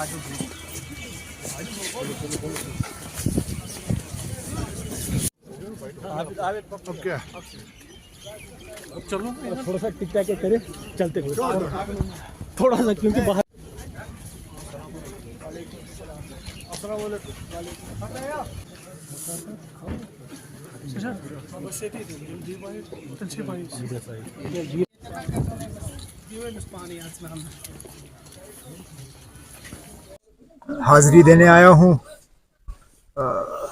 अब क्या अब चलो थोड़ा सा टिक टाक करे चलते हुए थोड़ा सा, क्योंकि बाहर हाजिरी देने आया हूँ,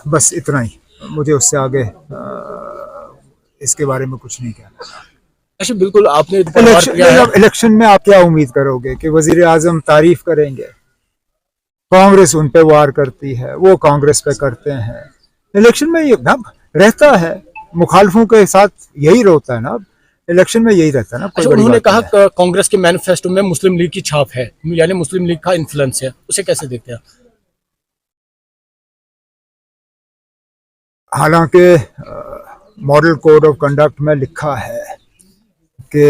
बस इतना ही। मुझे उससे आगे इसके बारे में कुछ नहीं कहना। अच्छा, बिल्कुल आपने इलेक्शन में आप क्या उम्मीद करोगे कि वजीर आजम तारीफ करेंगे? कांग्रेस उन पे वार करती है, वो कांग्रेस पे करते हैं। इलेक्शन में ये रहता है, मुखालफों के साथ यही होता है ना। इलेक्शन में यही रहता है ना। अच्छा, उन्होंने कहा कांग्रेस के मैनिफेस्टो में मुस्लिम लीग की छाप है, यानी मुस्लिम लीग का इन्फ्लुएंस है, उसे कैसे देखते हैं? हालांकि मॉडल कोड ऑफ कंडक्ट में लिखा है कि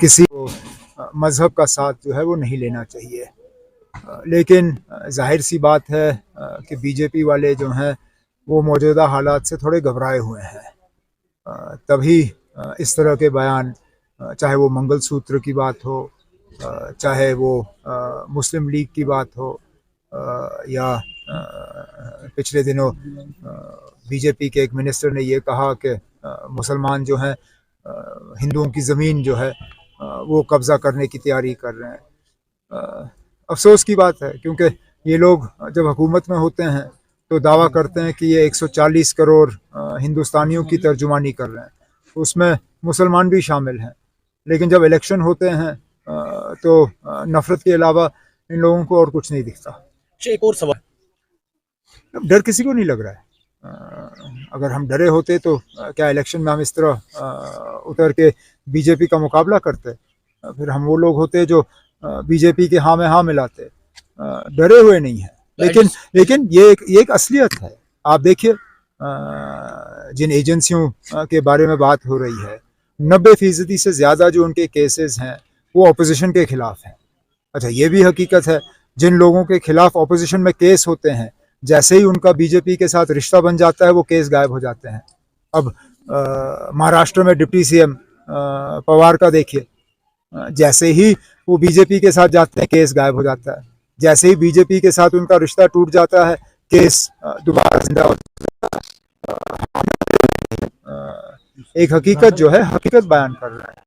किसी को मजहब का साथ जो है वो नहीं लेना चाहिए, लेकिन जाहिर सी बात है कि बीजेपी वाले जो हैं वो मौजूदा हालात से थोड़े घबराए हुए हैं। तभी इस तरह के बयान, चाहे वो मंगलसूत्र की बात हो, चाहे वो मुस्लिम लीग की बात हो, या पिछले दिनों बीजेपी के एक मिनिस्टर ने ये कहा कि मुसलमान जो हैं हिंदुओं की ज़मीन जो है वो कब्ज़ा करने की तैयारी कर रहे हैं। अफसोस की बात है, क्योंकि ये लोग जब हुकूमत में होते हैं तो दावा करते हैं कि ये 140 करोड़ हिंदुस्तानियों की तर्जुमानी कर रहे हैं, उसमें मुसलमान भी शामिल हैं। लेकिन जब इलेक्शन होते हैं तो नफ़रत के अलावा इन लोगों को और कुछ नहीं दिखता। एक और सवाल, डर किसी को नहीं लग रहा है। अगर हम डरे होते तो क्या इलेक्शन में हम इस तरह उतर के बीजेपी का मुकाबला करते? फिर हम वो लोग होते जो बीजेपी के हाँ में हाँ मिलाते। डरे हुए नहीं है, लेकिन ये एक असलियत है। आप देखिए, जिन एजेंसियों के बारे में बात हो रही है, 90% से ज़्यादा जो उनके केसेस हैं वो अपोजिशन के खिलाफ हैं। अच्छा, ये भी हकीकत है, जिन लोगों के खिलाफ अपोजिशन में केस होते हैं, जैसे ही उनका बीजेपी के साथ रिश्ता बन जाता है वो केस गायब हो जाते हैं। अब महाराष्ट्र में डिप्टी सीएम पवार का देखिए, जैसे ही वो बीजेपी के साथ जाते हैं केस गायब हो जाता है। जैसे ही बीजेपी के साथ उनका रिश्ता टूट जाता है केस दोबारा जिंदा हो जाता है। एक हकीकत जो है हकीकत बयान कर रहा है।